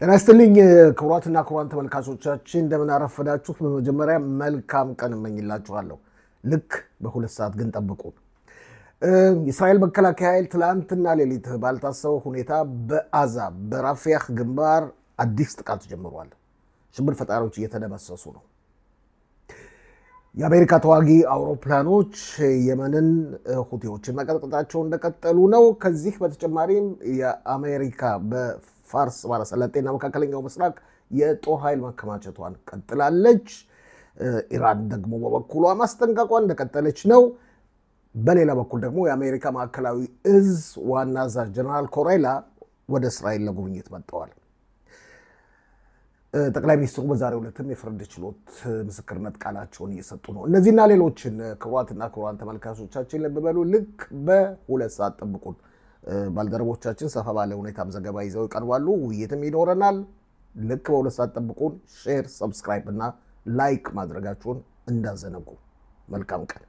ጤና ይስጥልኝ ክቡራትና ክቡራን ተመልካቾቻችን እንደምን አረፈዳችሁ። በመጀመሪያ መልካም ቀን እመኝላችኋለሁ። ልክ በሁለት ሰዓት ግን ጠብቁ። እስራኤል መከላከያ ኃይል ትላንትና ሌሊት ባልታሰበው ሁኔታ በአዛ በራፊያህ ግንባር አዲስ ጥቃት ጀምሯል። ሽብር ፈጣሪዎች እየተደመሰሱ ነው። የአሜሪካ ተዋጊ አውሮፕላኖች የመንን ሁቲዎችን መቀጥቀጣቸውን እንደቀጠሉ ነው። ከዚህ በተጨማሪም የአሜሪካ በፋርስ ባሕረ ሰላጤና መካከለኛው ምስራቅ የጦር ኃይል ማከማቸቷን ቀጥላለች። ኢራን ደግሞ በበኩሏ ማስጠንቀቋን እንደቀጠለች ነው። በሌላ በኩል ደግሞ የአሜሪካ ማዕከላዊ እዝ ዋና አዛዥ ጀነራል ኮሬላ ወደ እስራኤል ለጉብኝት መጥተዋል። ጠቅላይ ሚኒስትሩ በዛሬው ዕለትም የፍርድ ችሎት ምስክርነት ቃላቸውን እየሰጡ ነው። እነዚህና ሌሎችን ክቡራትና ክቡራን ተመልካቾቻችን ልብ በሉ። ልክ በሁለት ሰዓት ጠብቁን። ባልደረቦቻችን ሰፋ ባለ ሁኔታም ዘገባ ይዘው ይቀርባሉ። ውይይትም ይኖረናል። ልክ በሁለት ሰዓት ጠብቁን። ሼር፣ ሰብስክራይብ እና ላይክ ማድረጋችሁን እንዳዘነጉ። መልካም ቀን።